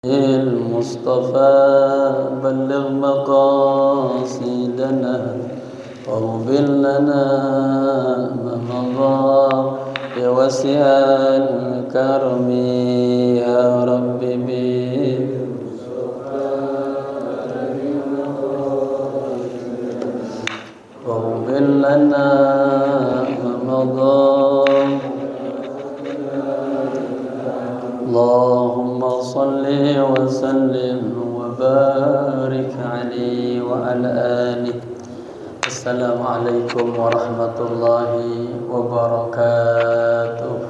المصطفى بلغ مقاصدنا واغفر لنا ما مضى بوسع الكرم يا رب واغفر لنا ما مضى اللهم صل وسلم وبارك عليه وعلى آله. Assalamualaikum warahmatullahi wabarakatuh.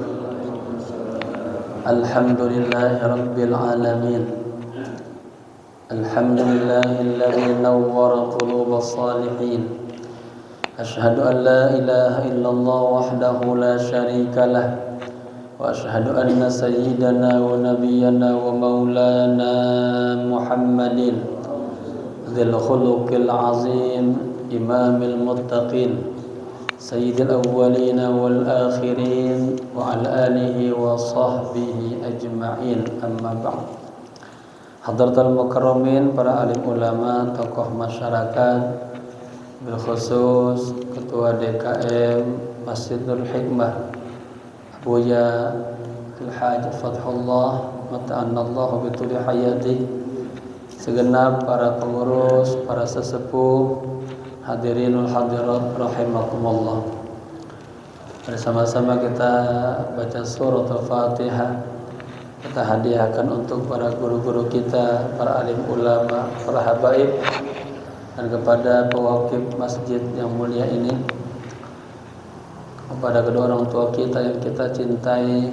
Alhamdulillahi rabbil alamin. Alhamdulillahilladzi nawwara qulubas salihin. Asyhadu an la ilaha illallah wahdahu la syarika lah. وأشهد أن سيدنا ونبينا ومولانا محمد ذي الخلق العظيم إمام المتقين سيد الأولين والآخرين وعلى آله وصحبه أجمعين أما بعد. Hadratul mukarramin, para alim ulama, tokoh masyarakat, bilkhusus Ketua DKM Masjidul Hikmah Buya Al-Hajj Fathullah mata'annallahu bituli hayati, segenap para pengurus, para sesepuh, hadirinul hadirat rahimakumullah. Bersama-sama kita baca surat Al-Fatihah. Kita hadiahkan untuk para guru-guru kita, para alim ulama, para habaib, dan kepada pewakif masjid yang mulia ini, kepada kedua orang tua kita yang kita cintai,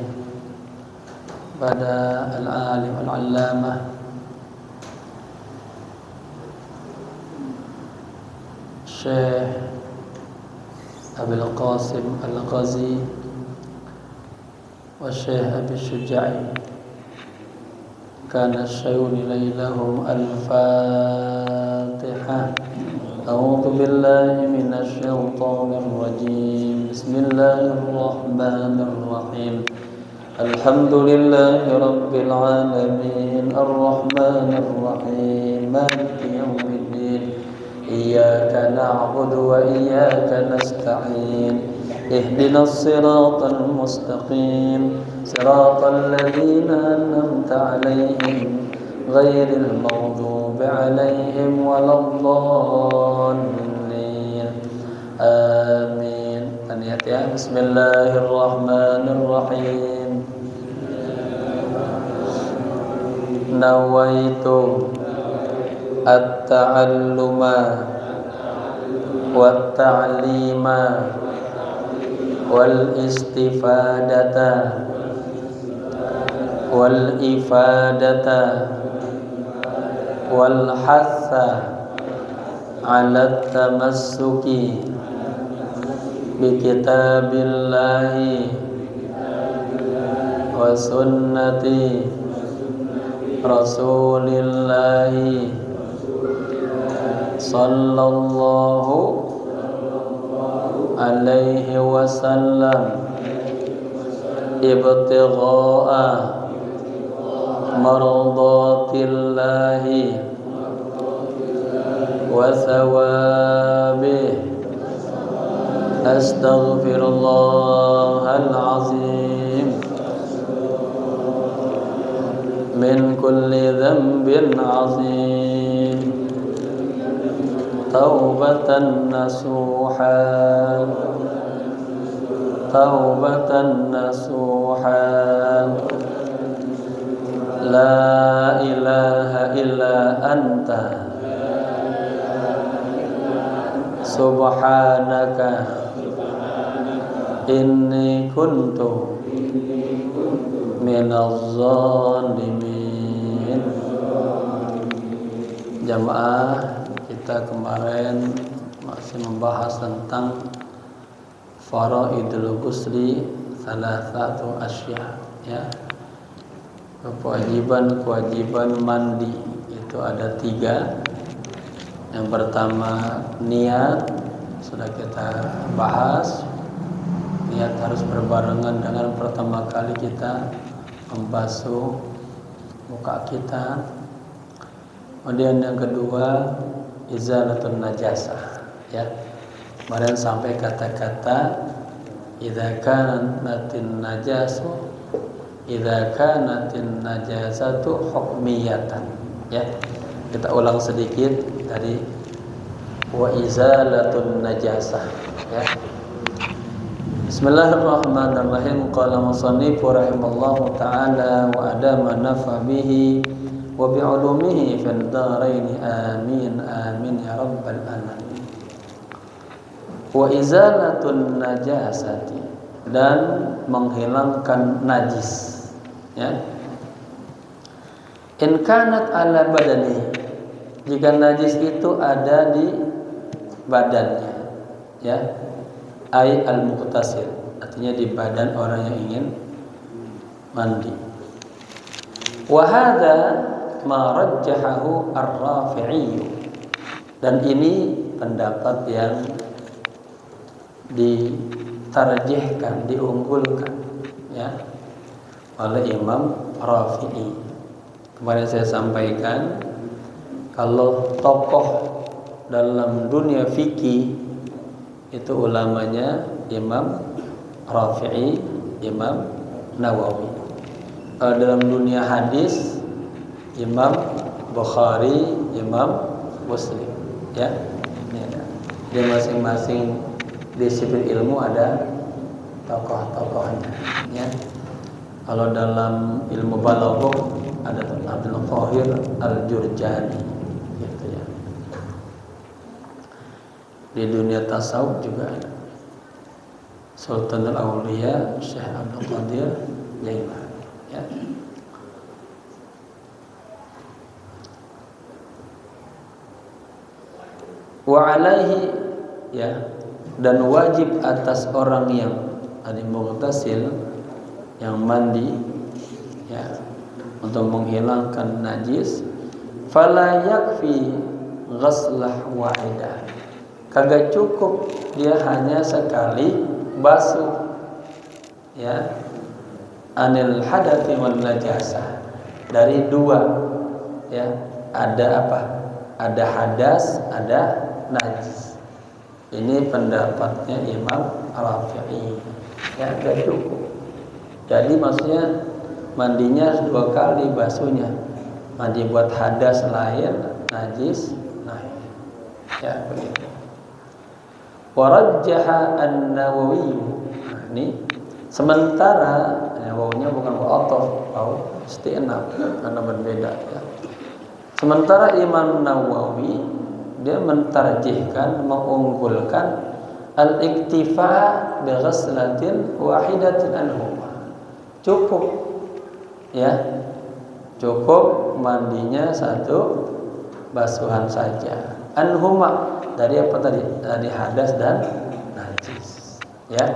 pada al-alim al-allamah Syekh Abil Qasim Al-Ghazi wa Syekh Abi Syuja'i, kana syayuni laylahum al-Fatihah. A'udzu billahi minasy syaithanir rajim. Bismillahirrahmanirrahim. Alhamdulillahi rabbil alamin, arrahmanir rahim, maliki yaumiddin. Iyyaka na'budu wa iyyaka nasta'in. Ihdinas siratal mustaqim, siratal ladzina an'amta 'alaihim ghairil maghdubi 'alaihim waladdallin. Amin. Niat ya. Bismillahirrahmanirrahim. Nawaitu at-ta'alluma wat-ta'lima wal-istifadata wal-ifadata wal-hatha 'ala at-tamassuki bi kitabillahi wa sunnati rasulillahi sallallahu alaihi wasallam ibtigha'a mardatillahi wa thawabih. Astaghfirullahal azim min kulli dhanbin azim, taubatan nasuha, taubatan nasuha. La ilaha illa anta subhanaka inni kuntu minaz zalimin. Jamaah, kita kemarin masih membahas tentang faraidul ghusli salasatu asya, ya. Kewajiban mandi itu ada 3. Yang pertama niat, sudah kita bahas. Niat harus berbarengan dengan pertama kali kita membasuh muka kita. Kemudian yang kedua, izalatun najasah, ya. Kemarin sampai kata-kata idza kanatin najasatu hukmiyatan, ya. Kita ulang sedikit dari wa izalatun najasah, ya. Bismillahirrahmanirrahim. Qala musannif rahimallahu ta'ala wa adama nafa bihi wa bi'ulumihi fil dharain amin amin ya rabbal alamin. Wa izalatun najasati, dan menghilangkan najis, ya. In kanat ala badani, jika najis itu ada di badannya, ya. Ai al-muqtasil, artinya di badan orang yang ingin mandi. Wa hadza ma rajjahahu ar-Rafi'i, dan ini pendapat yang ditarjihkan, diunggulkan, ya, oleh Imam Rafi'i. Kemarin saya sampaikan kalau tokoh dalam dunia fikih itu ulamanya Imam Rafi'i, Imam Nawawi. Kalau dalam dunia hadis Imam Bukhari, Imam Muslim, ya. Di masing-masing disiplin ilmu ada tokoh-tokohnya, ya. Kalau dalam ilmu balaghah ada Abdul Qahir Al-Jurjani, gitu, ya. Di dunia tasawuf juga ada Sultanul Auliya Syekh Abdul Qadir Jailani, ya. Wa alaihi, ya, dan wajib atas orang yang mughtasil, yang mandi, ya, untuk menghilangkan najis, fala yakfi ghaslah wahidah, kagak cukup dia hanya sekali basuh, ya, anil hadathi wal najasah, dari dua, ya, ada apa? Ada hadas, ada najis. Ini pendapatnya Imam Rafi'i, ya, gak cukup. Jadi maksudnya mandinya dua kali basuhnya, mandi buat hadas lahir, najis lahir, ya, begitu. Warajjaha an-Nawawi, nah, ini sementara wawunya bukan wa'atof, waw isti'naf, karena berbeda, ya. Sementara Imam Nawawi dia mentarjihkan, mengunggulkan al-iktifa bi ghaslatin wahidatin anhuma, cukup, ya, cukup mandinya satu basuhan saja, anhuma, dari apa tadi? Dari hadas dan najis, ya.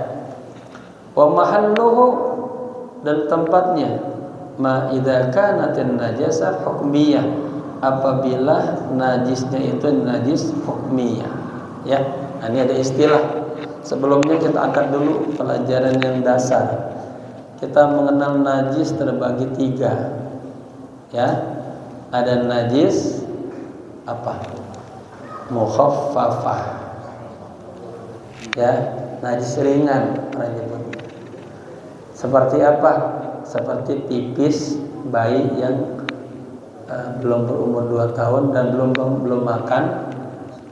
Wa mahalluhu, dan tempatnya, ma idza kanatin najasah hukmiyah, apabila najisnya itu najis hukmiyah, ya. Nah, ini ada istilah. Sebelumnya kita angkat dulu pelajaran yang dasar. Kita mengenal najis terbagi tiga, ya. Ada najis apa? Mukhaffafah, ya, najis ringan orang nyebut. Seperti apa? Seperti pipis bayi yang belum berumur 2 tahun dan belum makan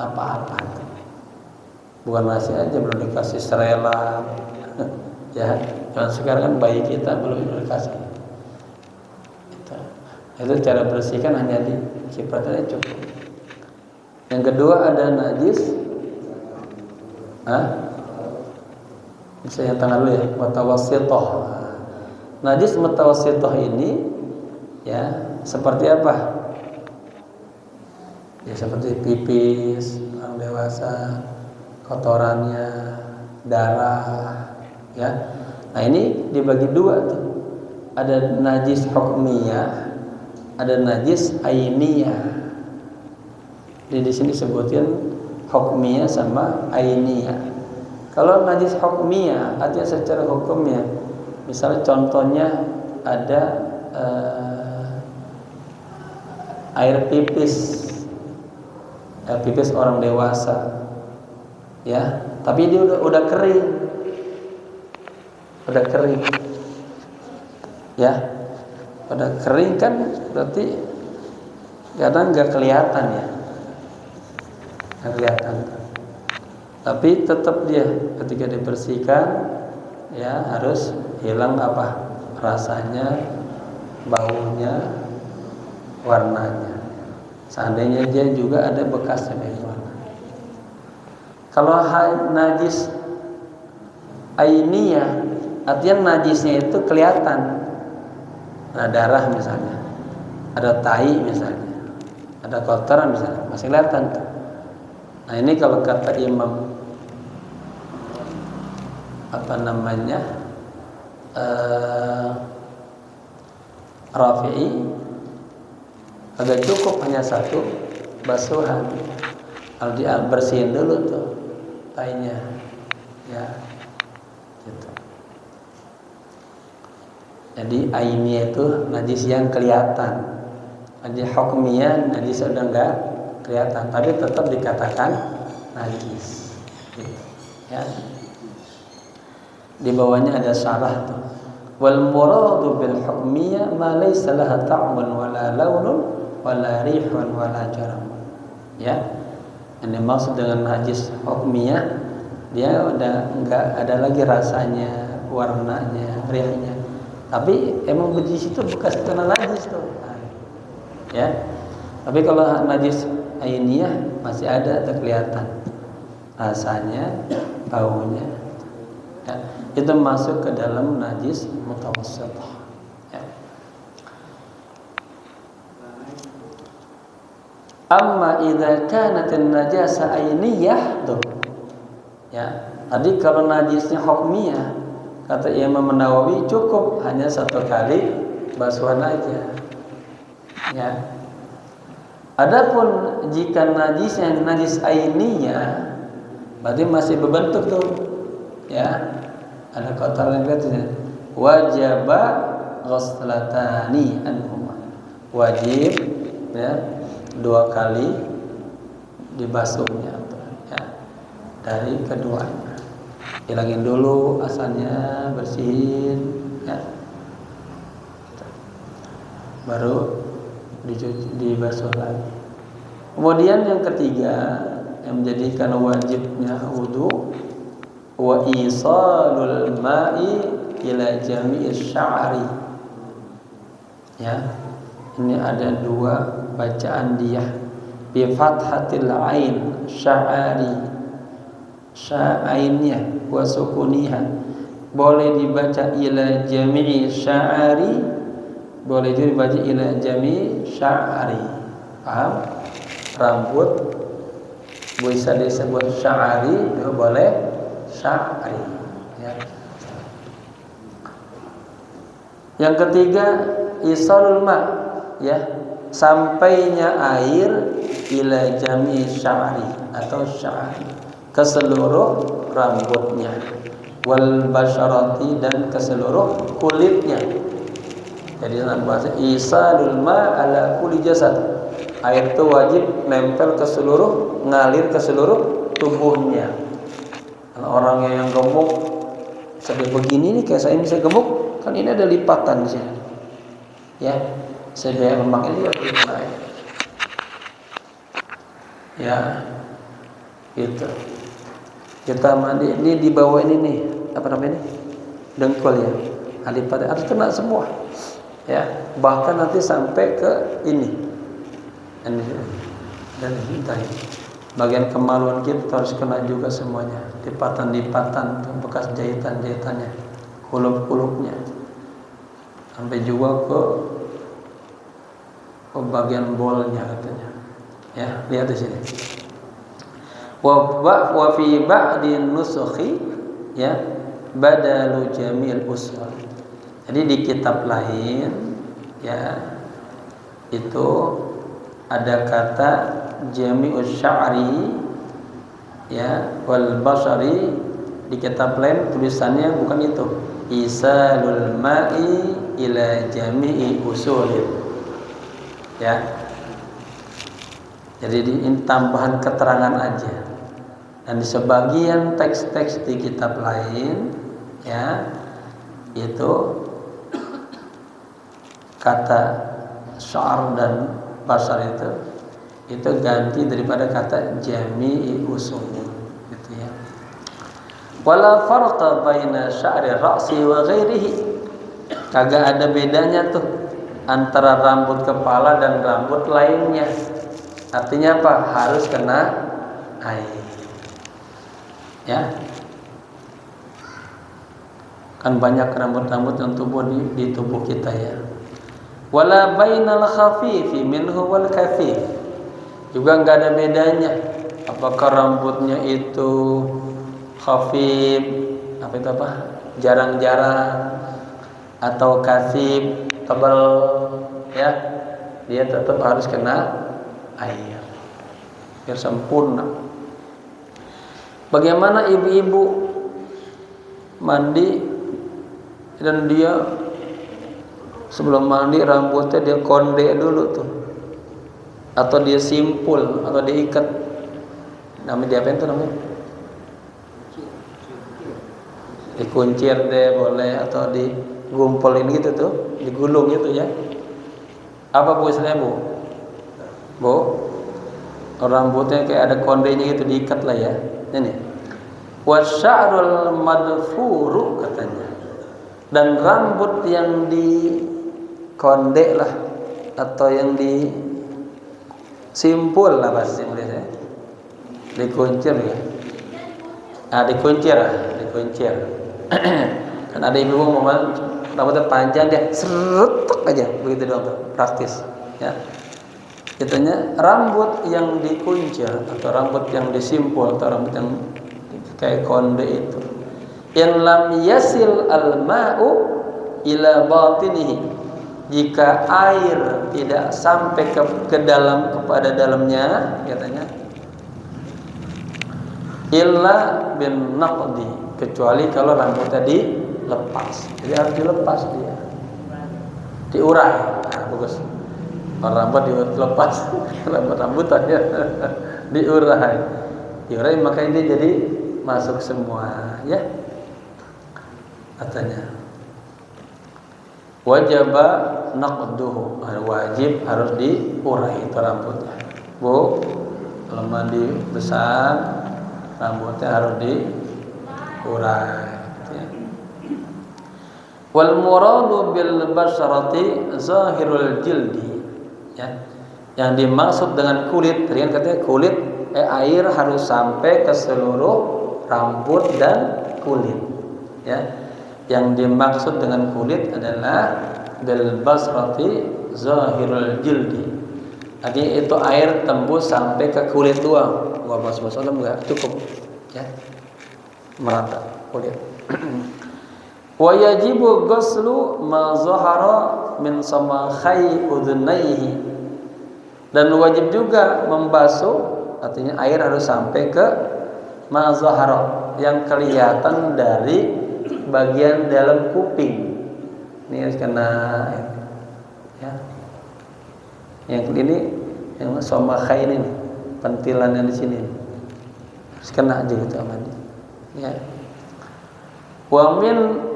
apa-apa. Bukan nasi aja, belum dikasih serelap, ya. Dan sekarang kan bayi kita belum dikasih. Itu cara bersihkan hanya di kipratnya cukup. Yang kedua ada najis, bisa yang tangan dulu, ya, mutawassithah. Najis mutawassithah ini, ya, seperti apa? Ya, seperti pipis orang dewasa, kotorannya, darah, ya. Nah, ini dibagi dua tuh. Ada najis hukmiyah, ada najis ainiyah. Jadi di sini sebutin hukmiyah sama ainiyah. Kalau najis hukmiyah artinya secara hukumnya, misalnya contohnya ada air pipis, orang dewasa, ya, tapi dia udah kering, ya, udah kering kan berarti kadang nggak kelihatan ya, nggak kelihatan, tapi tetap dia ketika dibersihkan ya harus hilang apa rasanya, baunya, warnanya. Seandainya dia juga ada bekasnya dari warna. Kalau najis ainiyah, artinya najisnya itu kelihatan. Ada darah misalnya, ada tai misalnya, ada kotoran misalnya, masih kelihatan. Nah ini kalau kata Imam Rafi'i, agak cukup hanya satu basuhan. Kalau dia bersihin dulu tuh tainya, ya, gitu. Jadi ainiyah itu najis yang kelihatan. Najis hukmiyah najis sudah enggak kelihatan, tapi tetap dikatakan najis. Gitu. Ya. Di bawahnya ada syarah tuh. Wal muradu bil hukmiyah ma laysa laha ta'mun wala launun wala rihun wala jaram. Ya. Yang dimaksud dengan najis hukmiyah, dia udah enggak ada lagi rasanya, warnanya, rihnya. Tapi emang di situ bekas kena najis tuh. Ya. Tapi kalau najis ainiyah masih ada kelihatan rasanya, baunya. Ya. Itu masuk ke dalam najis mutawassithah. Ya. Amma idza kanat an-najasa ainiyah tuh. Ya. Tadi kalau najisnya hukmiyah, kata Imam Nawawi cukup hanya satu kali basuhan aja. Ya. Adapun jika najisnya najis ainiyah, berarti masih berbentuk tuh. Ya. Ada kotoran katanya. Wajaba ghuslatani anhuma. Wajib ya 2 kali dibasuhnya ya, dari keduanya. Hilangin dulu asalnya, bersihin ya. Baru dibasuh lagi. Kemudian yang ketiga yang menjadikan wajibnya wudu, wa isalul ma'i ila jami'is sya'ri. Ya. Ini ada 2 bacaan dia. Bi fathatil ain sya'ari. Sya'ainnya wa sukuniha. Boleh dibaca ila jami'i sya'ari, boleh juga dibaca ila jami'i sya'ari. Paham? Rambut bisa disebut sya'ari, juga boleh sya'ri ya. Yang ketiga isalul ma ya, sampainya air ila jami sya'ri atau sya'ri, ke seluruh rambutnya, wal basyarati, dan ke seluruh kulitnya. Jadi dalam bahasa isalul ma ala kulli jasad, air itu wajib nempel ke seluruh, ngalir ke seluruh tubuhnya. Orang yang gemuk sampai begini nih, kayak saya ini, saya gemuk kan, ini ada lipatan di sini ya, saya lemak ini naik ya, gitu. Kita mandi ini di bawah ini nih, apa namanya ini, dengkul ya, lipatan harus kena semua ya, bahkan nanti sampai ke ini dan bagian kemaluan kita harus kena juga semuanya, lipatan-lipatan bekas jahitan-jahitannya, kulup-kulupnya, sampai juga ke bagian bolnya katanya. Ya, lihat di sini. Wa fi ba'di nusukhi ya badalu jamil usul. Jadi di kitab lain ya itu ada kata jami'us sya'ri ya wal basari. Di kitab lain tulisannya bukan itu, isalul ma'i ila jami'i usul ya. Jadi ini tambahan keterangan aja. Dan di sebagian teks-teks di kitab lain ya itu kata sya'ar dan basar itu ganti daripada kata jami'i usulun gitu ya. Wala farqa baina sya'ri ra'si wa ghairihi. Kagak ada bedanya tuh antara rambut kepala dan rambut lainnya. Artinya apa? Harus kena air. Ya. Kan banyak rambut-rambut yang tumbuh di tubuh kita ya. Wala bainal khafifi minhu wal kathif. Juga enggak ada bedanya apakah rambutnya itu khafif jarang-jarang atau kathif tebal ya. Dia tetap harus kena air biar sempurna. Bagaimana ibu-ibu mandi dan dia sebelum mandi rambutnya dia konde dulu tuh, atau dia simpul atau diikat, namanya apa itu namanya? Dikuncir deh boleh, atau digumpulin gitu tuh, digulung gitu ya. Apa bu istilahnya bu? Bu, rambutnya kayak ada kondenya gitu diikat lah ya. Ini wasya'rul madfuru katanya, dan rambut yang dikonde lah atau yang disimpul lah bahasa Inggrisnya, dikuncir ya. Dikuncir. Kan ada ibu mau rambutnya panjang dia seretek aja begitu doang, praktis ya. Katanya rambut yang dikuncir atau rambut yang disimpul atau rambut yang kayak konde itu, in lam yasil al-ma'u ila batinihi, jika air tidak sampai ke dalam kepada dalamnya katanya, illa bin naqdi, kecuali kalau rambutnya dilepas. Jadi harus dilepas dia, diurai. Nah, bagus. Kalau rambut dilepas, rambut-rambutannya diurai, maka ini jadi masuk semua ya katanya. Wajaba naqduhu, wajib harus diurai itu rambutnya. Bu, kalau mandi besar rambutnya harus diurai ya. Wal muradu bil basharati zahirul jildi ya. Yang dimaksud dengan kulit, tadi kan katanya kulit air harus sampai ke seluruh rambut dan kulit ya. Yang dimaksud dengan kulit adalah bil basrati zahirul jildi. Jadi itu air tembus sampai ke kulit doang. Gua bas-bas enggak cukup ya. Merata kulit. Wa yajibu ghuslu ma zahara min samakhai udhnaihi, dan wajib juga membasuh, artinya air harus sampai ke ma zahara, yang kelihatan dari bagian dalam kuping. Ini harus kena ya. Yang ini yang samakhai ini pentilan yang di sini harus kena aja gitu aman ya. Wa min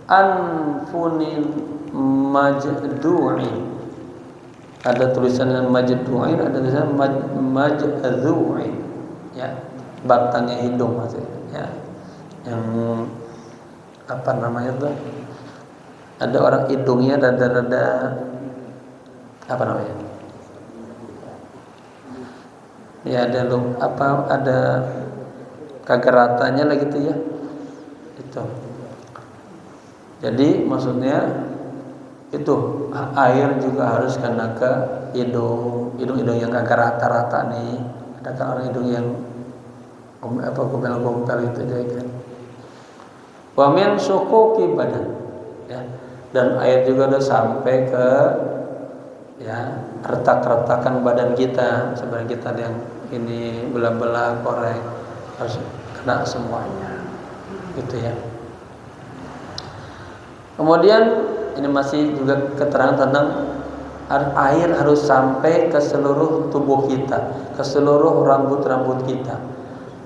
anfunin majdu'in, ada tulisan yang majdu'in, ada tulisan majdu'in ya, batangnya hidung maksudnya ya. Yang apa namanya tuh, ada orang hidungnya rada apa namanya ya, ada kagak ratanya lah gitu ya itu. Jadi maksudnya itu air juga harus kena ke hidung yang kagak rata-rata nih. Ada kan orang hidung yang gompel-gompel itu jadi kan. Wa min syuquqi badan ya, dan air juga udah sampai ke ya retak-retakan badan kita, sebenarnya kita yang ini belah-belah korek harus kena semuanya gitu ya. Kemudian ini masih juga keterangan tentang Air harus sampai ke seluruh tubuh kita, ke seluruh rambut-rambut kita.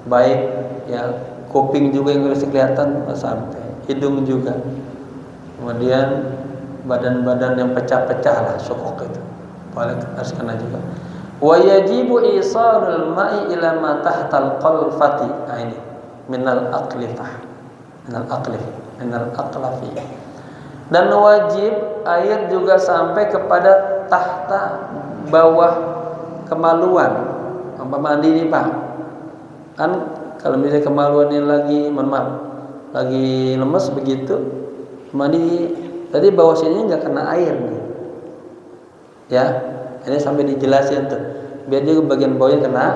Baik ya, kuping juga yang harus kelihatan sampai, hidung juga. Kemudian badan-badan yang pecah-pecah lah, sokok itu. Paling harus kena juga. Wa yajibu isarul ma'i ila ma tahtal qalfati. Nah ini minal aqlifah. Minal aqlafi. Dan wajib air juga sampai kepada tahta, bawah kemaluan. Mandi ini Pak, kan kalau misalnya kemaluan ini lagi lemes begitu, mandi tadi bawah sini nggak kena air nih. Ya, ini sampai dijelasin tuh, biar juga bagian bawahnya kena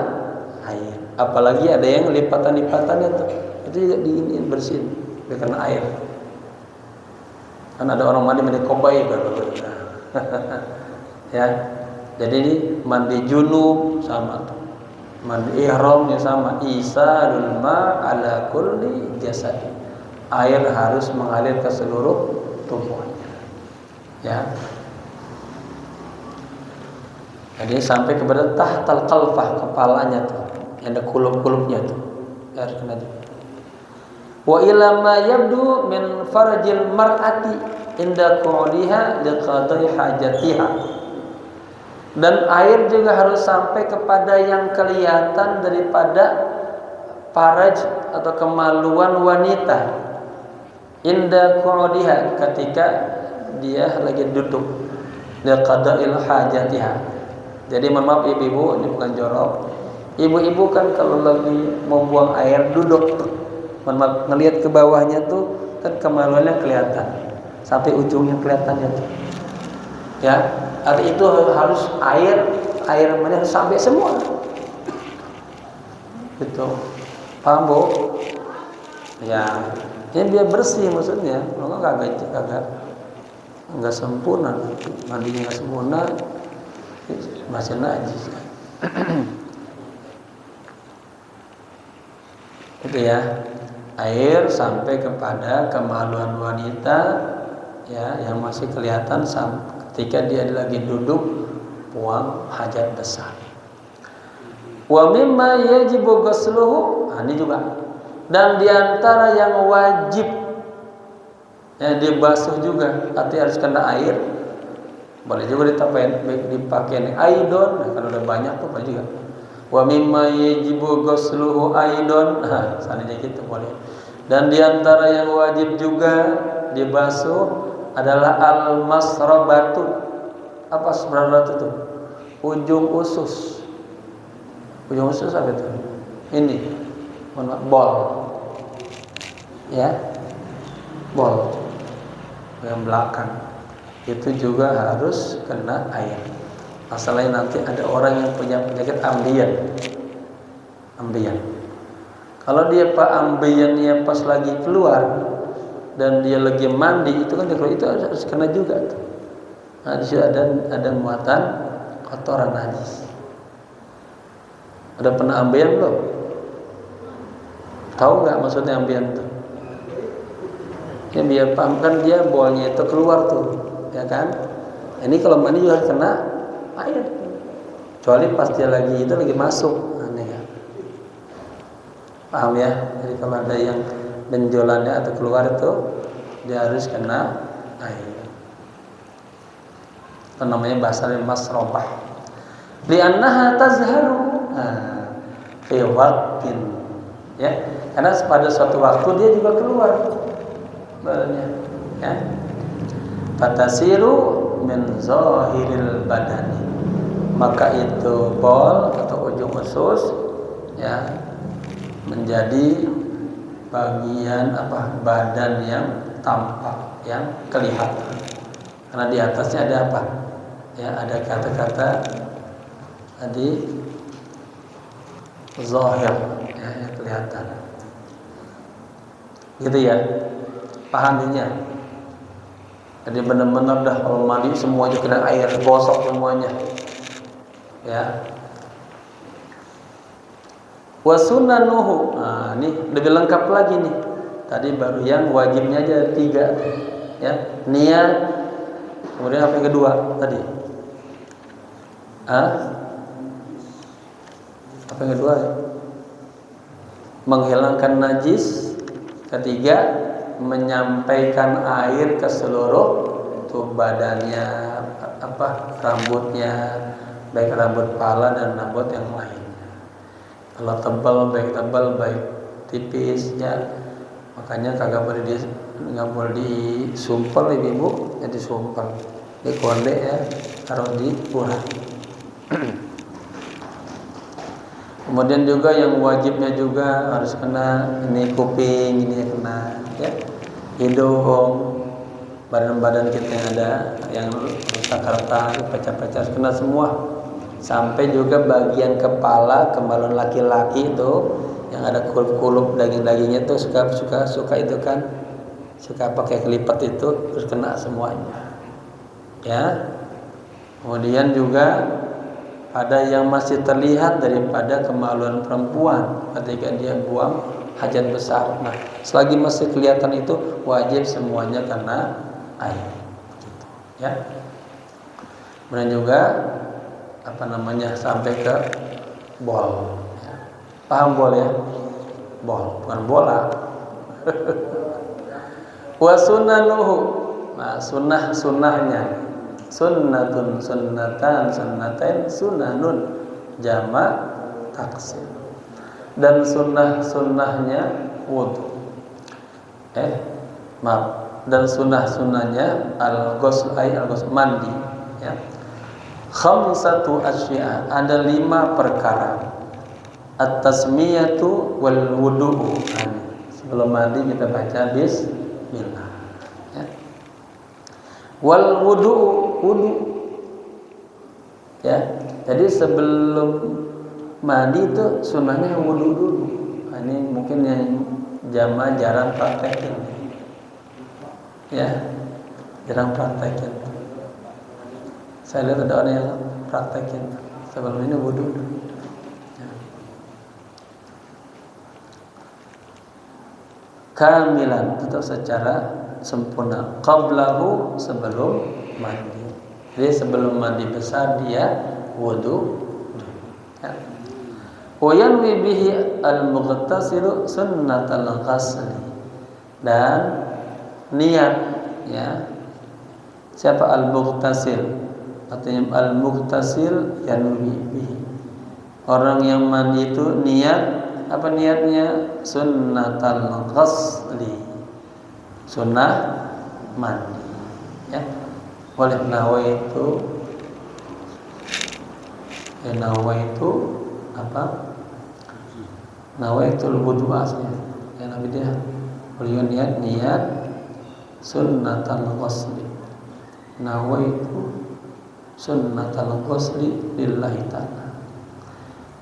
air. Apalagi ada yang lipatan-lipatannya tuh, itu juga bersihin biar kena air. Kan ada orang mandi kobai ya. Jadi ini mandi junub sama tuh. Mandi ihram ya sama. Isarul ma ala kulli jasad. Air harus mengalir ke seluruh tubuhnya. Ya. Jadi sampai kepada tahtal qalfah, kepalanya tuh. Yang ada kulup-kulupnya tuh. Air kena juga. Wa ila ma yabdu min farjil mar'ati inda qu'diha liqadai hajatiha. Dan air juga harus sampai kepada yang kelihatan daripada faraj atau kemaluan wanita inda qu'diha, ketika dia lagi duduk, liqadail hajatiha. Jadi maaf ibu-ibu, ini bukan jorok. Ibu-ibu kan kalau lagi mau buang air duduk, ngelihat ke bawahnya tuh kan kemaluannya kelihatan sampai ujungnya kelihatannya tuh. Ya, arti itu harus air mana harus sampai semua. Gitu. Paham Bu? Ya, ini biar bersih maksudnya. Kalau enggak sempurna, mandinya enggak sempurna masih najis. Itu ya. Air sampai kepada kemaluan wanita ya, yang masih kelihatan ketika dia lagi duduk buang hajat besar. Wa mimma yajibu ghusluhu, ini juga. Dan diantara yang wajib ya dibasuh juga, artinya harus kena air. Boleh juga dipakai aidon, nah, kalau udah banyak tuh boleh juga. Wa mimma yajibu ghusluhu aidon, seandainya gitu boleh. Dan diantara yang wajib juga dibasuh adalah al-masrabatu. Apa masrabatu itu? Ujung usus. Ujung usus apa itu? Ini, bol. Ya, bol yang belakang. Itu juga harus kena air. Masalahnya nanti ada orang yang punya penyakit ambeien. Kalau dia ambeiannya pas lagi keluar dan dia lagi mandi, itu kan kalau itu harus kena juga tuh. Nah, di situ ada muatan kotoran najis. Ada pernah ambeien belum? Tahu nggak maksudnya ambeien tuh? Ya biar paham kan, dia bolnya itu keluar tuh, ya kan? Ini kalau mandi juga harus kena air. Kecuali pas dia lagi masuk. Paham ya? Jadi kalau ada yang benjolannya atau keluar itu, dia harus kena air. Itu namanya bahasa masrobah. Li'annaha tazharu fi waqtin. Ya, karena pada suatu waktu dia juga keluar badannya. Ya. Fatasiru min zahiril badani. Maka itu bol atau ujung usus ya menjadi bagian badan yang tampak, yang kelihatan. Karena di atasnya ada apa? Ya, ada kata-kata tadi zahir ya, yang kelihatan. Gitu ya. Pahaminya. Jadi benar-benar dah kalau mandi semuanya kena air, gosok semuanya. Ya. Wa sunnanuhu. Nah, ini lebih lengkap lagi nih. Tadi baru yang wajibnya aja 3. Ya, niat. Kemudian apa yang kedua tadi? Apa yang kedua? Menghilangkan najis. Ketiga, menyampaikan air ke seluruh tubuh badannya, rambutnya, baik rambut kepala dan rambut yang lain. Kalau tebal baik tipis ya, makanya nggak boleh disumpel ibu, ya disumpel, dikonde ya, taruh di urap. Kemudian juga yang wajibnya juga harus kena ini kuping, ini kena ya, hidung, badan-badan kita yang ada yang retak-retak, pecah-pecah kena semua. Sampai juga bagian kepala kemaluan laki-laki itu yang ada kulup-kulup daging-dagingnya itu suka itu kan, suka pakai kelipat itu terus kena semuanya. Ya. Kemudian juga ada yang masih terlihat daripada kemaluan perempuan ketika dia buang hajat besar. Nah, selagi masih kelihatan itu wajib semuanya kena air. Gitu, ya. Kemudian juga sampai ke bol. Ya. Paham bol ya? Bol, bukan bola. Wa sunnanuhu. Nah, sunnahnya. Sunnatun, sunnatain, sunanun, jamak taksir. Dan sunnahnya wudu. Dan sunnahnya al-ghusl mandi. Ya. Khamsatu asya, ada 5 perkara. At-tasmiyatu wal wudu'u. Sebelum mandi kita baca bismillah. Ya. Wal wudu. Ya. Jadi sebelum mandi itu sunnahnya wudu dulu. Ini mungkin yang jamaah jarang praktekin. Ya. Jarang praktekin. Saya lihat ada orang yang praktekin sebelum ini wudu dulu. Ya. Kamilan, tetap secara sempurna. Qablahu, sebelum mandi. Jadi sebelum mandi besar dia wudu. Ya. Wa yanwi bihi al-mughtasilu sunnatal ghasli. Dan niat ya. Siapa al-mughtasil? Artinya al-mughtasil yanwi bihi. Orang yang mandi itu niat, apa niatnya? Sunnatal ghasli. Sunnah mandi. Ya. Boleh nawaitu apa? Nawaitul wudu aslinya. Ya Nabi dia. Beliau niat sunnatal ghasli. Nawaitu sunnatal ghusli lillahi ta'ala.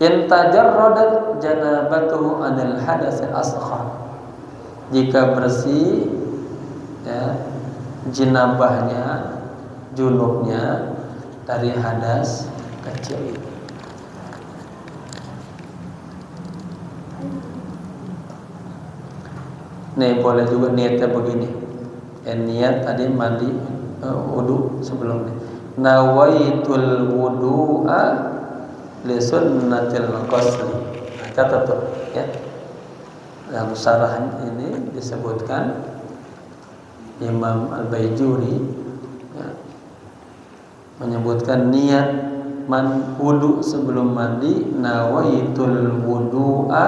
In tajarradat janabatuhu anil hadatsil asghar. Jika bersih ya jinabahnya, junubnya dari hadas kecil. Nih boleh juga niatnya begini. Niat tadi mandi wudu sebelum ini. Nawaitul wudu'a li sunnatil ghusli. Catat tuh ya. Dalam syarah ini disebutkan Imam Al-Baijuri ya, menyebutkan niat wudu sebelum mandi, nawaitul wudu'a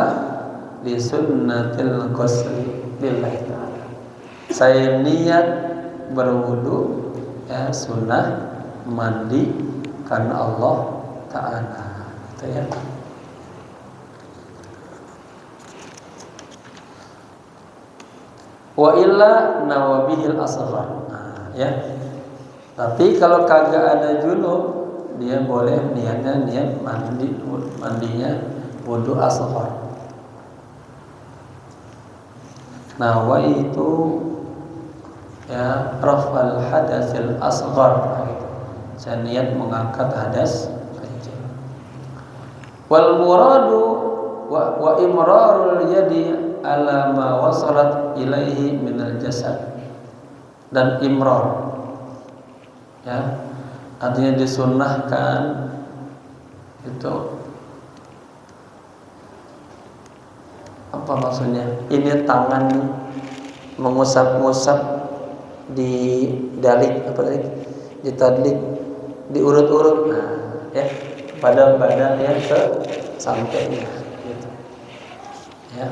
li sunnatil ghusli lillahi ta'ala. Saya niat berwudu ya sunnah mandi karena Allah Ta'ala. Gitu ya. Wa illa nawabihil asghar. Ya. Tapi kalau kagak ada junub, dia boleh niat mandinya wudu asghar. Nawa itu ya raf'al hadatsil asghar. Saya niat mengangkat hadas kecil. Wal muradu wa imrarul yadi ala ma wasalat ilaihi minal jasad. Dan imrar ya artinya disunnahkan Itu apa maksudnya? Ini tangan nih mengusap-ngusap di dalik apa tadi? Ditadlik, diurut-urut. Nah, ya pada badan yang sesampainya gitu. Ya.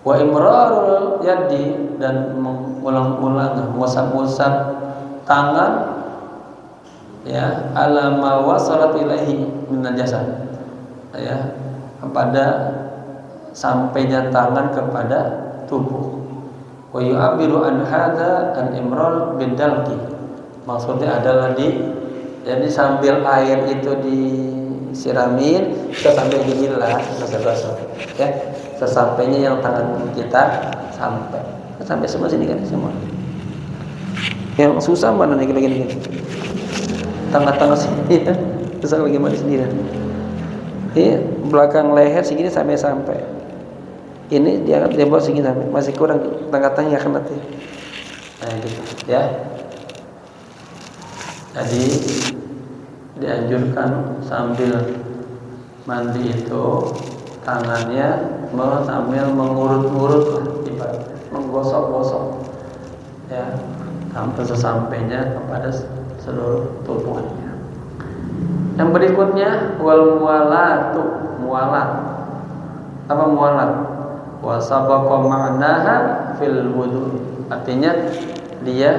Wa imrarul yadi, dan mengulang-ulang mengusap-ngusap tangan ya ala ma wasalat ilaihi min najasah, ya kepada sampainya tangan kepada tubuh. Wa yu'abiru an hadza an imrar bidalki, maksudnya adalah jadi sambil air itu disiramin kita sambil digilas gosok-gosok ya, sesampainya yang tangan kita sampai semua sini kan semua. Yang susah mana nih gini tengah-tengah sini ya, susah bagaimana sendirian. Ini belakang leher segini sampai ini dia bawa segini sampai masih kurang tengah-tengah kan nanti. Nah gitu ya. Jadi dianjurkan sambil mandi itu tangannya sambil mengurut-urut ibaratnya, menggosok-gosok ya sampai sesampainya kepada seluruh tubuhnya. Yang berikutnya wal muwalatu, muwalat. Apa muwalat? Wa sabaqa ma'naha fil wudu. Artinya dia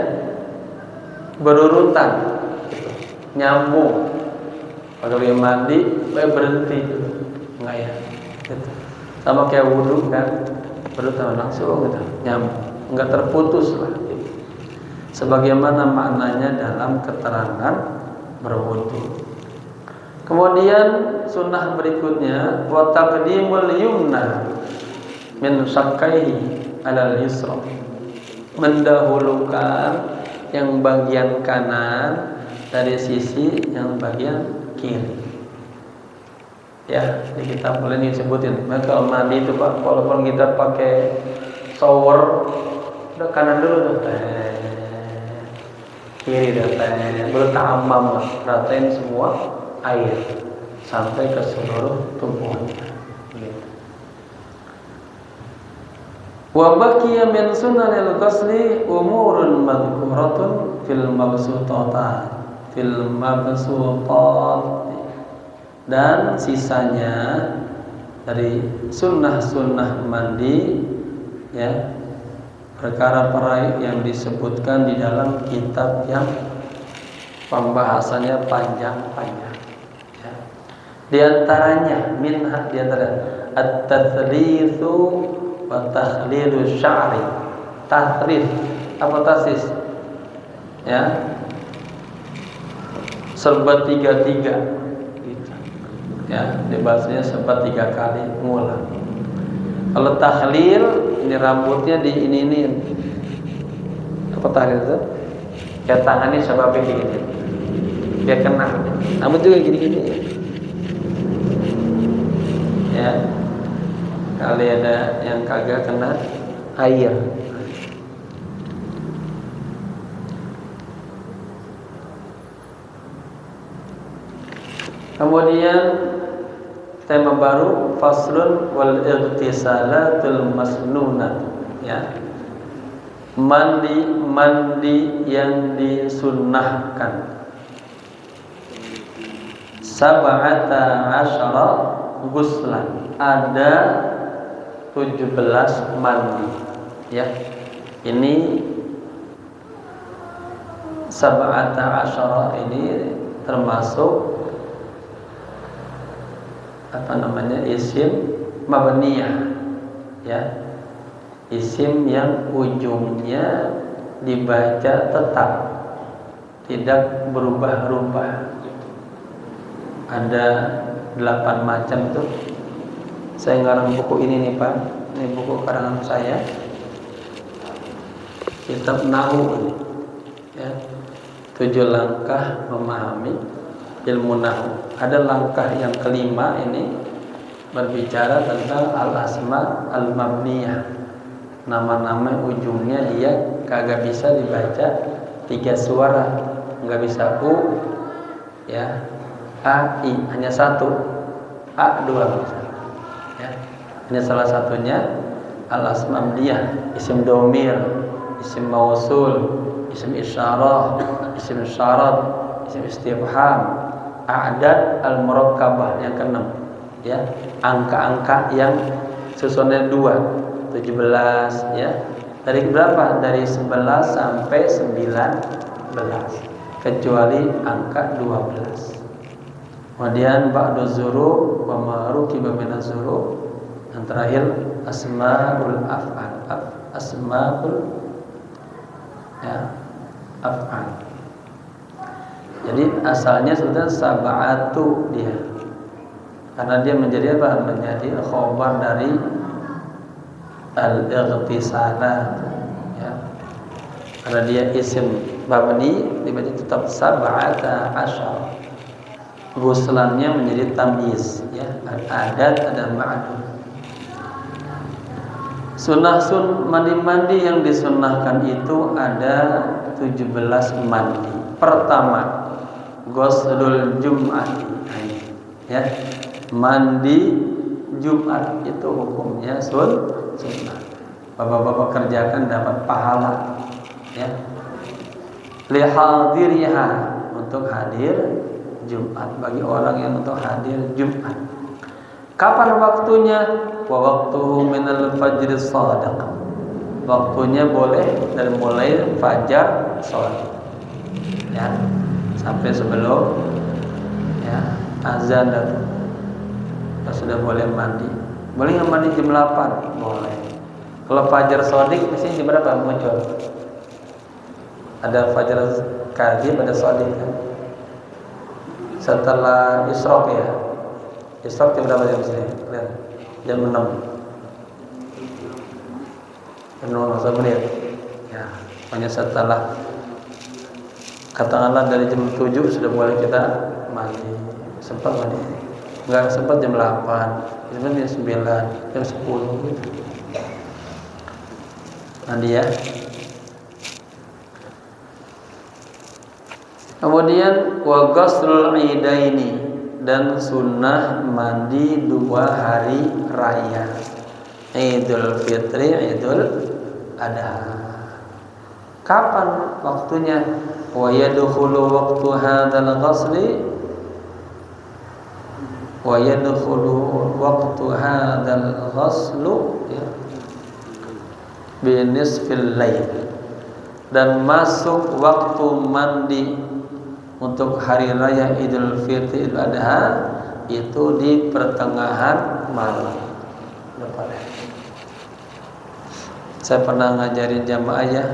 berurutan gitu. Nyambung. Kalau dia mandi, berhenti enggak ya? Gitu. Sama kayak wudu kan, berurutan langsung gitu, nyambung, enggak terputus lah gitu. Sebagaimana maknanya dalam keterangan berwudu. Kemudian sunnah berikutnya wa taqdimul yumna min sakkaihi alal yusra, mendahulukan yang bagian kanan dari sisi yang bagian kiri. Ya, di kitab boleh disebutin. Maka kalau mandi itu Pak, walaupun kita pakai shower, udah kanan dulu tuh, kiri dan baru tamam lah, ratain semua air sampai ke seluruh tubuhnya. Wa baqiya min sunanil ghusli umurun madhkuratun fil mabsutat dan sisanya dari sunnah-sunnah mandi ya, perkara-perkara yang disebutkan di dalam kitab yang pembahasannya panjang-panjang ya. Di antaranya di antara at-tathlitsu wa takhlilu sya'ri. Tathlits apa tasis ya, serba 3 gitu. Ya, dibahasnya serba 3 kali ngulang. Kalau takhlil ini rambutnya di ini apa tahlil itu? Kayak tangannya sebabnya gini. Biar kena. Rambut juga gini-gini. Ya. Kali ada yang kagak kena air. Kemudian tema baru faslun wal ightisalatul masnunah ya. Mandi yang disunnahkan. Sab'ata asyara ghuslan. Ada 17 mandi ya. Ini sab'ata asyara ini termasuk isim mabniyah ya, isim yang ujungnya dibaca tetap, tidak berubah-ubah. Ada 8 macam tuh. Saya ngarang buku ini nih Pak, ini buku karangan saya, kitab Nahwu ya, 7 langkah memahami ilmu Nahwu. Ada langkah yang kelima ini berbicara tentang al-asma al-mabniyah, nama-nama ujungnya dia kagak bisa dibaca 3 suara, nggak bisa u ya, AI hanya satu, A dua ya. Ini salah satunya al-asma mdiyah, isim domir, isim mausul, isim isyarah, isim syarat, isim istifham, a'dad al-murakkabah yang keenam ya, angka-angka yang susunnya 2, 17 ya. Dari berapa? Dari 11 sampai 19 kecuali angka 12. Kemudian ba'du zuru wa ma rukiba minaz zuru. Yang terakhir asmaul af'al. Asmaul ya, af'al. Jadi asalnya sudah sab'atu dia. Karena dia menjadi apa? Menjadi khobar dari al-ightisalat ya. Karena dia isim mabni, dia tetap sab'ata asyara. Ghuslannya menjadi tamyiz ya, adat ada ma'dud. Sunnah mandi yang disunnahkan itu ada 17 mandi. Pertama, ghuslul jum'ati ya. Mandi Jumat itu hukumnya sunnah. Bapak-bapak kerjakan dapat pahala ya. Lihadiriha, untuk hadir Jumat, bagi orang yang untuk hadir Jumat. Kapan waktunya? Wa waktuhu minal fajr shadiq. Waktunya boleh dari mulai fajar shadiq ya, sampai sebelum ya azan dan sudah boleh mandi. Boleh nggak mandi jam 8? Boleh. Kalau fajar shadiq di sini berapa muncul? Ada fajar kadhib, ada shadiq kan? Setelah isyraq ya. Isyraq jam berapa jam sini? Lihat. Jam 6. Jam 6 menit. Ya, hanya setelah katakanlah dari jam 7 sudah boleh kita mandi. Sempat mandi. Enggak sempat jam 8, jam 9, jam 10 gitu. Mandi ya. Kemudian wa ghuslul idaini, dan sunnah mandi 2 hari raya, Idul Fitri, Idul Adha. Kapan waktunya? Wa yadkhulu waqtu hadzal ghusli wa yadkhulu waqtu hadzal ghuslu ya, bi nisfil lail, dan masuk waktu mandi untuk hari raya Idul Fitri, Idul Adha itu di pertengahan malam. Saya pernah ngajarin jamaah ya,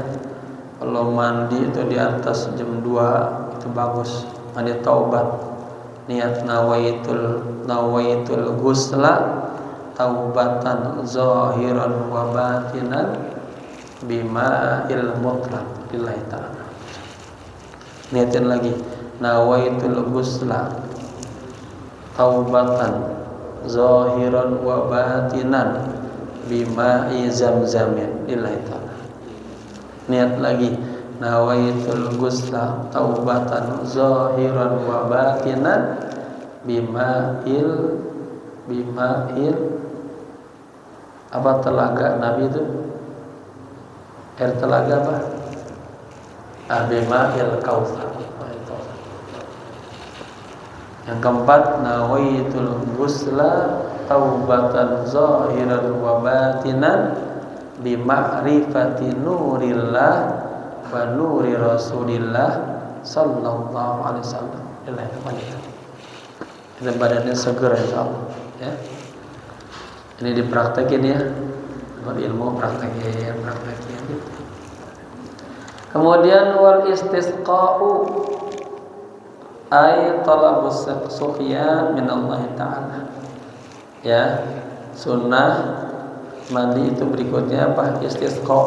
kalau mandi itu di atas jam 2 itu bagus. Mandi taubat, niat nawaitul ghusla taubatan zahiran wa batinan bima'il mutlaq lillahi ta'ala. Niatin lagi, nawaitul ghusla taubatan zahiran wa batinan bima'i zamzamin lillahi ta'ala. Niat lagi, nawaitul ghusla taubatan zahiran wa batinan bima'il apa telaga Nabi itu? Air telaga apa? Bima'il kautsar. Yang keempat, nawaitul ghusla taubatan zahiran wa batinan bima'rifati nurillah wa nuri rasulillah sallallahu alaihi wasallam. Ini badannya seger insyaallah ya. Ini dipraktekin ya. Buat ilmu praktekin gitu. Kemudian wal istisqa'u ay talabus suqya min Allah Ta'ala ya. Sunnah mandi itu berikutnya apa? Istisqa.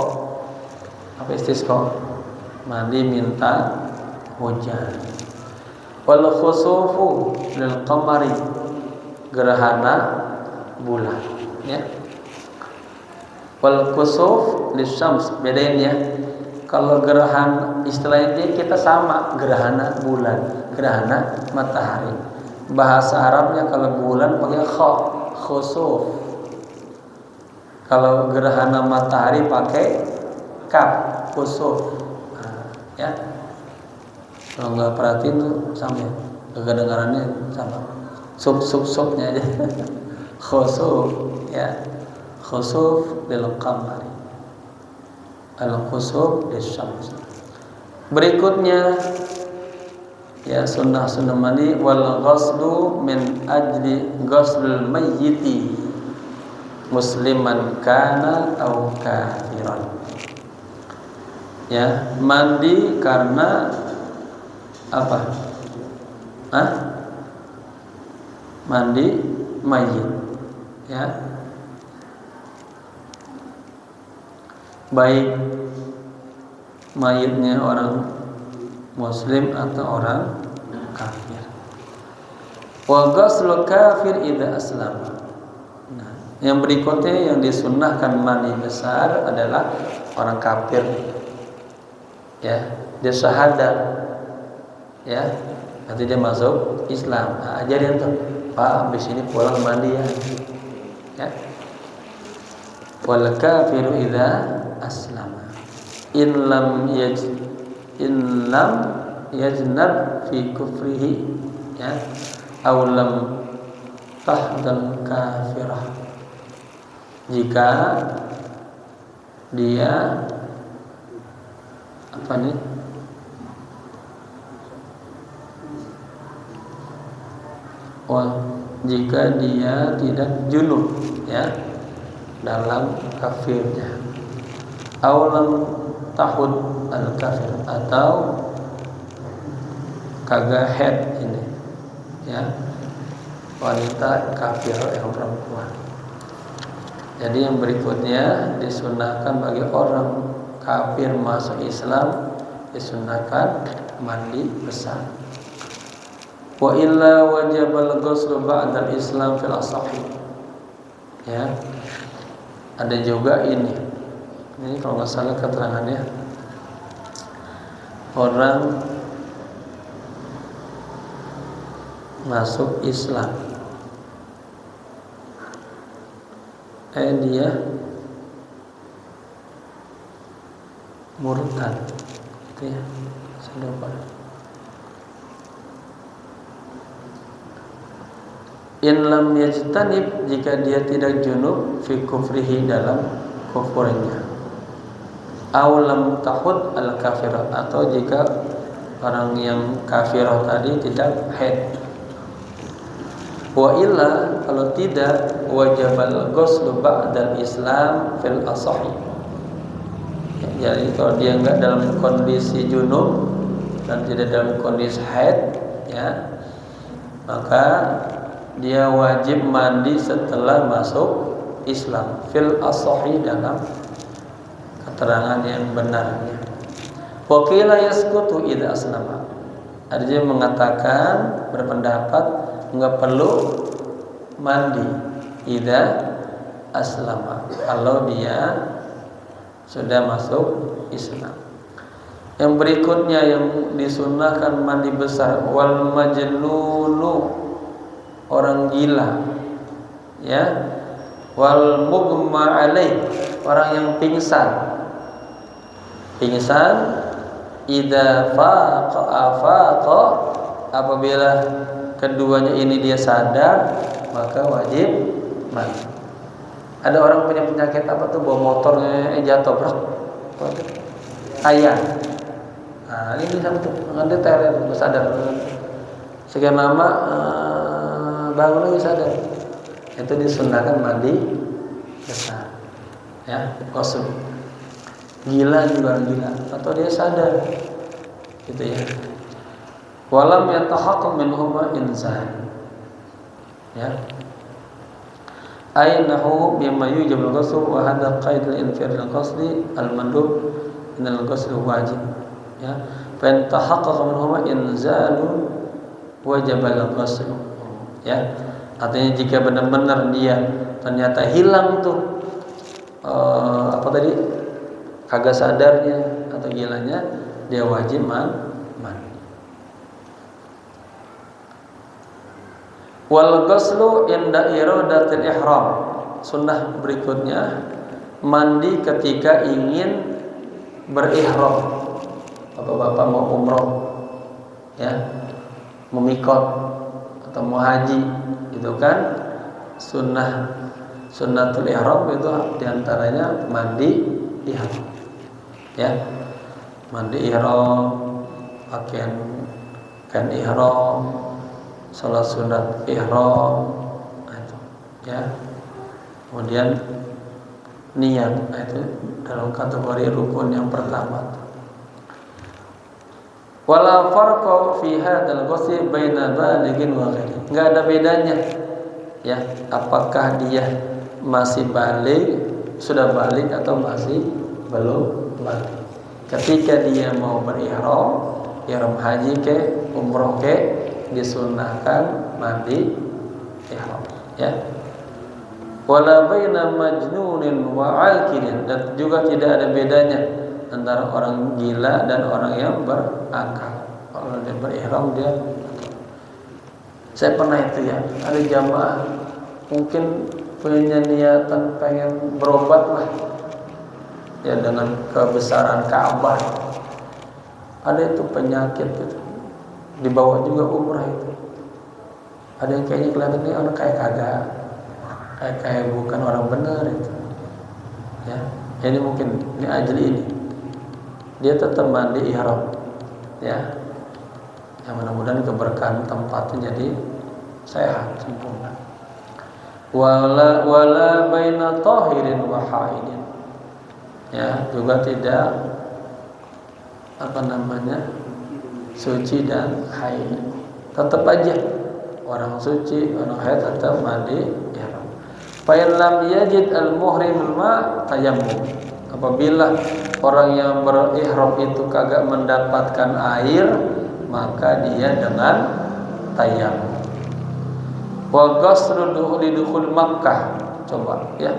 Apa istisqa? Mandi minta hujan. Wal khusufu lil qamari, gerhana bulan ya. Wal khusuf lisyams, bedain ya. Kalau gerhana istilahnya kita sama, gerhana bulan, gerhana matahari. Bahasa Arabnya kalau bulan pakai kha, khusuf. Kalau gerhana matahari pakai kaf, khusuf. Nah, ya. Kalau nggak perhatiin tuh sama ya. Kedengarannya sama. Sub-sub-subnya aja. Khusuf, ya. Khusuf bil qamari. Al-khusuf bisyams. Berikutnya ya sunnah mandi wal ghuslu min ajli ghuslul mayyiti musliman kana au kafiran. Ya, mandi karena apa? Mandi mayit. Ya. Baik mayitnya orang muslim atau orang kafir. Wa ghuslu kafir idza aslama. Nah, yang berikutnya yang disunnahkan mandi besar adalah orang kafir. Ya, dia syahadat. Ya, nanti dia masuk Islam. Nah, ajarin tuh, Pak, habis ini pulang mandi ya. Ya. Wal kafiru idza aslama. In lam yajnab fi kufrihi, ya, aw lam tahdal kafirah. Jika dia apa nih? Jika dia tidak junub, ya, dalam kafirnya. Aw lam tahud al kafir, atau kagak head ini, ya, wanita kafir yang perempuan. Jadi yang berikutnya disunahkan bagi orang kafir masuk Islam, disunahkan mandi besar. Wa illa wajibal ghuslu ba'da al-Islam fil asahih. Ya. Ada juga ini kalau nggak salah keterangannya, orang masuk Islam, dia murtad, gitu ya, saya lupa. In lam yajtanib, jika dia tidak junub fi kufrihi, dalam kufurnya. Aw lam tahud al kafirah, atau jika orang yang kafirah tadi tidak haid. Wa illa, kalau tidak, wajibal ghuslu ba'dal Islam fil asahi. Ya, jadi kalau dia enggak dalam kondisi junub dan tidak dalam kondisi haid, ya, maka dia wajib mandi setelah masuk Islam fil asahi, dalam keterangan yang benarnya. Wa qila yasqutu idza aslama. Ada yang mengatakan, berpendapat enggak perlu mandi idza aslama kalau dia sudah masuk Islam. Yang berikutnya yang disunahkan mandi besar, wal majnunu, orang gila, ya, wal mughma alaih, orang yang pingsan. Idza faqa, apabila keduanya ini dia sadar, maka wajib mandi. Ada orang punya penyakit apa tuh, bawa motornya jatuh, bro, ayah. Nah, ini bisa tuh, nanti teror sadar. Sekian lama bangun lagi sadar. Itu disunahkan mandi besar, ya, kosong. Gila juga orang gila, atau dia sadar, gitu ya. Walam yatahaqqaq minhuma insan, ya. Ainahu bima yujibul ghusl, wa hadha qaid al-infirad al-qasdi al-mandub min al-ghusl wajib, ya. Fa in tahaqqaqa minhuma inzalun wajibal ghusl, ya. Artinya jika benar-benar dia ternyata hilang tuh apa tadi, kagak sadarnya atau gilanya, dia wajib mandi. Wal ghuslu inda iradatil ihram. Sunnah berikutnya mandi ketika ingin berihram. Bapak-bapak mau umroh, ya, memikot atau mau haji, itu kan sunnatul ihram itu diantaranya mandi ihram, ya, mandi ihram, pakaian ihram, salat sunat ihram, itu, ya. Kemudian niat, itu dalam kategori rukun yang pertama. Wala farqa fi hadzal ghusl baina balighin wa ghairi. Enggak ada bedanya, ya, apakah dia masih balik, sudah balik atau masih belum balik. Ketika dia mau berihram, ihram haji ke umroh ke, disunnahkan mandi ihram, ya. Wala baina majnunin wa aqilin, dan juga tidak ada bedanya antara orang gila dan orang yang berakal. Kalau dia berihram, saya pernah itu, ya, ada jamaah mungkin punya niatan pengen berobat lah, ya, dengan kebesaran Ka'bah. Ada itu penyakit itu, dibawa juga umrah itu. Ada yang kayaknya kelihatan ini orang kayak bukan orang benar itu, ya. Ini mungkin ini ajli ini, dia tetap mandi ihram, ya. Yang mudah-mudahan keberkahan tempatnya jadi sehat sempurna. Wala baina tahirin wa haidin, ya, juga tidak suci dan haid. Tetap aja orang suci, orang haid tetap mandi ihram. Fa in lam yajid al-muhrim ma tayammum. Apabila orang yang berihram itu kagak mendapatkan air, maka dia dengan tayammum. Wa ghuslu dukhul Makkah. Coba, ya.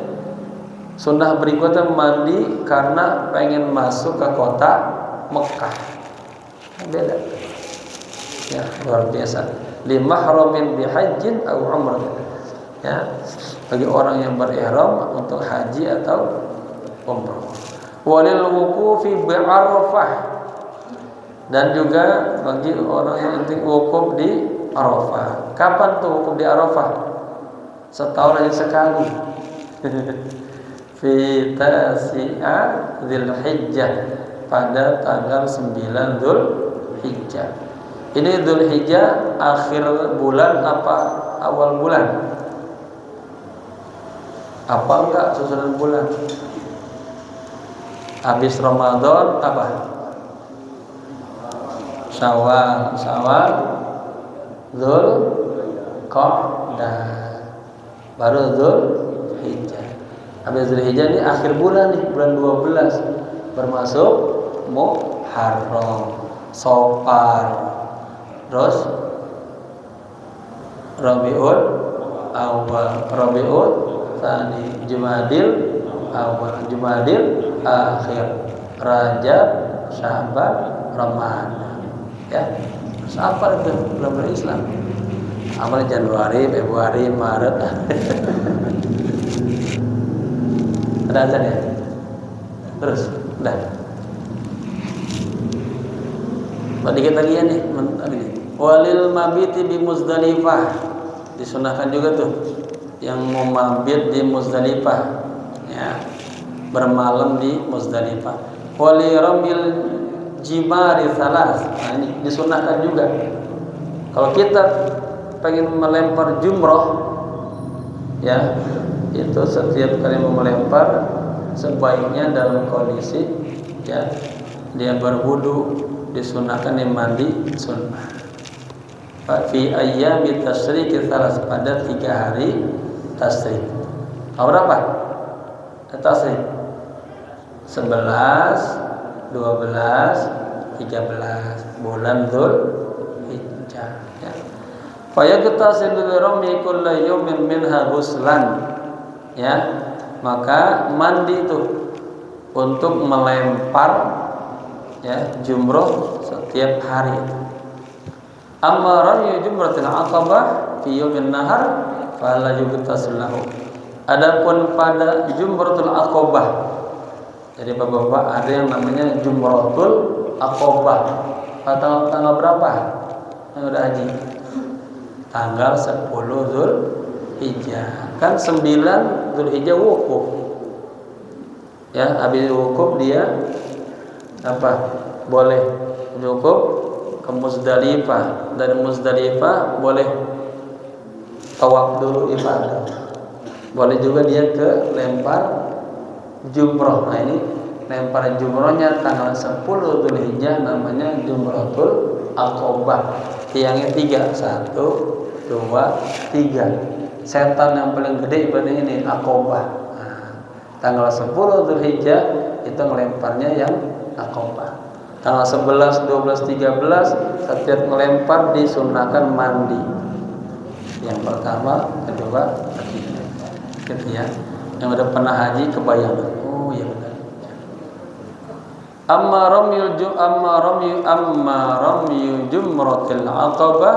Sunnah berikutnya mandi karena pengen masuk ke kota Mekah. Beda. Ya, luar biasa. Li mahramin bihajjin aw umrah. Ya, bagi orang yang berihram untuk haji atau umrah. Walil wuqufi bi Arafah, dan juga bagi orang yang ingin wukuf di Arafah. Kapan tuh wukuf di Arafah? Setahun aja sekali. Fi tasi'a Dzulhijjah, pada tanggal 9 Dzulhijjah. Ini Dzulhijjah akhir bulan apa awal bulan? Apa enggak susunan bulan? Habis Ramadan apa? Syawal, Dzulqa'dah, baru Dzulhijjah. Habis Dzulhijjah ini akhir bulan nih, bulan 12, bermasuk Muharram, Safar, terus Rabiul Awal, Rabiul Tsani, Jumadil Awal, Jumadil Akhir, Rajab, Sya'ban, Ramadan, ya. Safar itu belum berislam. Amal Januari, Februari, Maret. Ada azan, ya. Terus, udah. Dikit lagi ya nih. Walil mabiti bi Muzdalifah, disunahkan juga tuh yang mau mabit di Muzdalifah, ya, bermalam di Muzdalifah. Wali ramil jimari salas, nah ini disunahkan juga. Kalau kita pengen melempar jumroh, ya, itu setiap kali mau melempar sebaiknya dalam kondisi, ya, dia berwudu, disunahkan yang mandi sunnah. Fi ayyami tasyrik salas, pada 3 hari tasyrik. Berapa? Tasyrik 11, 12, 13 bulan Dzulhijjah, ya. Fa yaqtasilu li rami kullu yawmin minha ghuslan, ya, maka mandi itu untuk melempar, ya, jumroh setiap hari. Amma ramyu jumratil aqabah fi yaumin nahar fala yughtasil lahu. Adapun pada jumratul aqabah, jadi Bapak-bapak ada yang namanya jumratul aqabah. Tanggal berapa yang udah haji? Tanggal 10 Zulhijjah. Kan 9 Zulhijjah wukuf. Ya, habis wukuf dia apa? Boleh wukuf ke Muzdalifah. Dari Muzdalifah boleh tawaf dulu ibadah. Boleh juga dia ke lempar jumroh. Nah ini lempar jumrohnya tanggal 10 Zulhijjah namanya Jumratul Aqabah. Tiangnya 3, 1, 2, 3. Setan yang paling gede ibadah ini Aqabah. Nah, tanggal 10 Zulhijjah itu melemparnya yang Aqabah. Tanggal 11, 12, 13 setiap melempar disunahkan mandi. Yang pertama, kedua, ketiga. Gitu ya. Yang udah pernah haji kebayang. Oh iya benar. Amma ramyu jumratil aqabah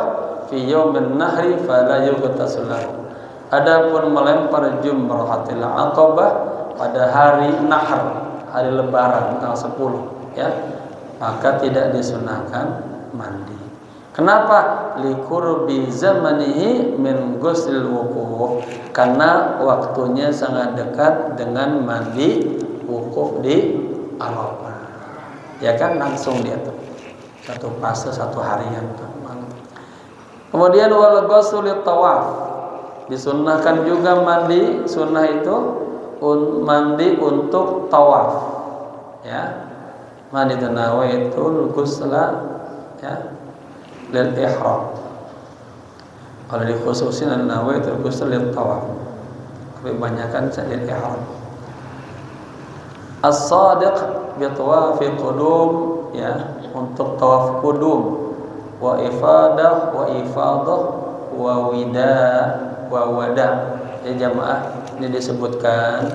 fi yaumin nahri fala yughtasil lahu. Adapun melempar jumratil aqabah pada hari nahr, hari lebaran tanggal 10 ya, maka tidak disunahkan mandi. Kenapa? Liqurbi zamanihi min ghusl wukuf. Karena waktunya sangat dekat dengan mandi wukuf di Arafah. Ya kan langsung dia tuh. Satu fase, satu harian tuh. Kemudian wal ghusl tawaf. Disunnahkan juga mandi, sunnah itu mandi untuk tawaf. Ya. Mandi nawaitul ghusla ya lil ihram. Kalau dikhususin nawaitul ghusl lil tawaf. Kebanyakan lil ihram. As-sadiq bi tawafi qudum ya, untuk tawaf qudum wa ifadah wa wada. Ya jamaah, ini disebutkan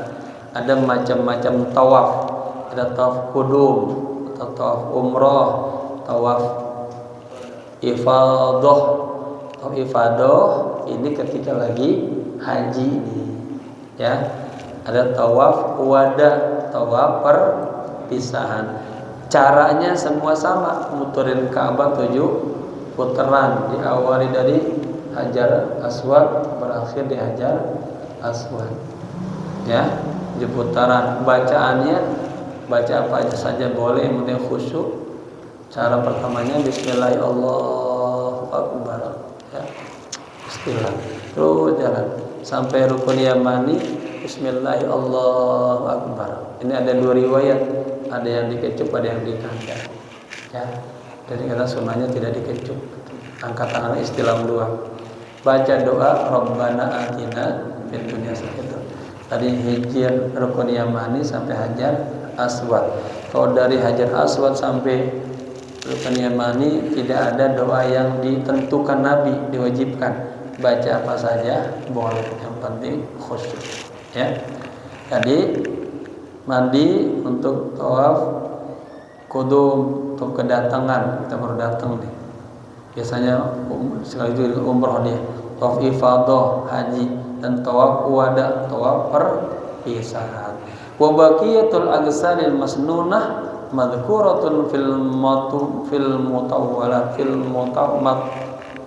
ada macam-macam tawaf. Ada tawaf qudum, atau tawaf umrah, tawaf ifadah. Tawaf ifadah ini ketika lagi haji ya. Ada tawaf wada, tawaf perpisahan. Caranya semua sama, muterin Ka'bah 7 putaran, diawali dari Hajar Aswad berakhir di Hajar Aswad. Ya, 7 putaran. Bacaannya baca apa aja saja boleh, yang penting khusyuk. Cara pertamanya bismillahirrahmanirrahim, Allahu akbar ya. Bismillah. Terus jalan sampai rukun yamani, bismillahirrahmanirrahim, Allahu akbar. Ini ada 2 riwayat, ada yang dikecup, ada yang dikanda. Ya. Jadi kata sunnahnya tidak dikecup. Angkat tangan istilam 2. Baca doa Rabbana atina fid dunya hasanah. Tadi hijir rukun yamani sampai Hajar Aswad. Kalau dari Hajar Aswad sampai rukun yamani tidak ada doa yang ditentukan Nabi, diwajibkan. Baca apa saja boleh, yang penting khusyuk ya. Jadi mandi untuk tawaf qudum, untuk kedatangan, kita baru datang nih. Biasanya sekali itu umroh dia, tawaf ifadah haji, dan tawaf wada, tawaf perpisahan. Wa baqiyatul agsalil masnunah madhkuratun fil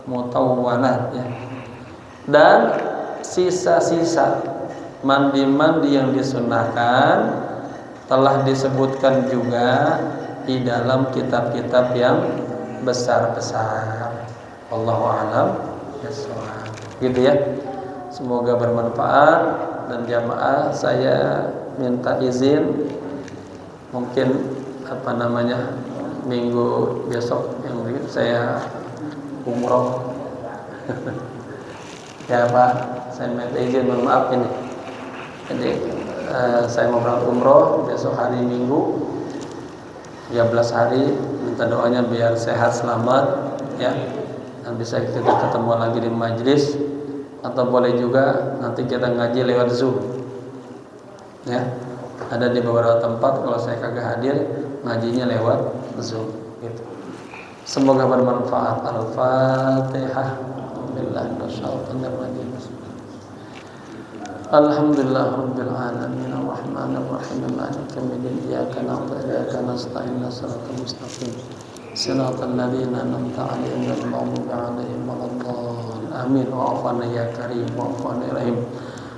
mutawwalat ya. Dan sisa-sisa mandi-mandi yang disunahkan telah disebutkan juga di dalam kitab-kitab yang besar-besar. Wallahu a'lam bishawab. Gitu ya. Semoga bermanfaat, dan jamaah saya minta izin mungkin minggu besok yang saya umroh. Ya Pak, saya minta izin, mohon maaf ini. Jadi saya mau berangkat umroh besok hari Minggu 13 hari, minta doanya biar sehat selamat ya, dan bisa kita ketemu lagi di majelis, atau boleh juga nanti kita ngaji lewat Zoom ya. Ada di beberapa tempat kalau saya kagak hadir, ngajinya lewat Zoom gitu. Semoga bermanfaat. Al-Fatihah. Bismillahirrahmanirrahim. Alhamdulillah rabbil alamin arrahmanir rahim maliki yaumiddin iyyaka na'budu wa iyyaka nasta'in shiratal mustaqim shiratal ladzina an'amta 'alaihim ghairil maghdubi 'alaihim waladdallin amin wa'afana ya karim wa'afana ya rahim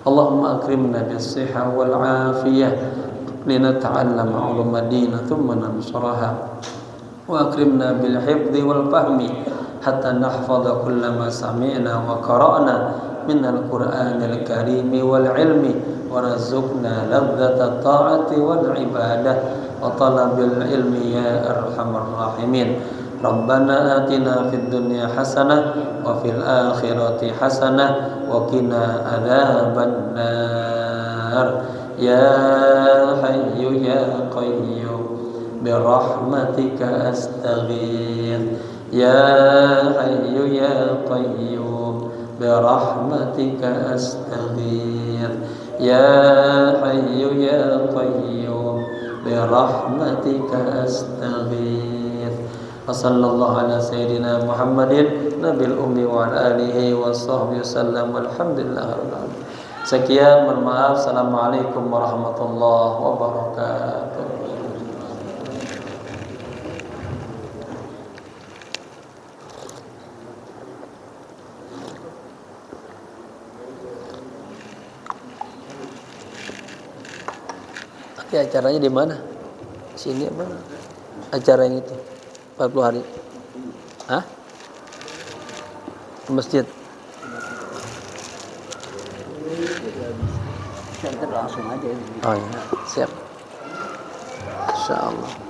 Allahumma akrimna bis-sihha wal 'afiyah linata'allama 'uluma din thumma nanshuraha wa akrimna bil hifdzi wal fahmi hatta nahfadha kullama sami'na wa qara'na من القرآن الكريم والعلم ورزقنا لذة الطاعة والعبادة وطلب العلم يا أرحم الراحمين ربنا آتنا في الدنيا حسنة وفي الآخرة حسنة وقنا عذاب النار يا حي يا قيوم برحمتك أستغيث يا حي يا قيوم برحمتك أستغيث يا حي يا قيوم برحمتك أستغيث وصلى الله على سيدنا محمد نبي الأمي وعلى آله وصحبه وسلم والحمد لله رب العالمين. Sekian, mohon maaf. Assalamualaikum warahmatullahi wabarakatuh. Ya, acaranya di mana? Sini apa? Acara yang itu 40 hari. Hah? Di masjid. Langsung aja. Oh iya, siap. Insyaallah.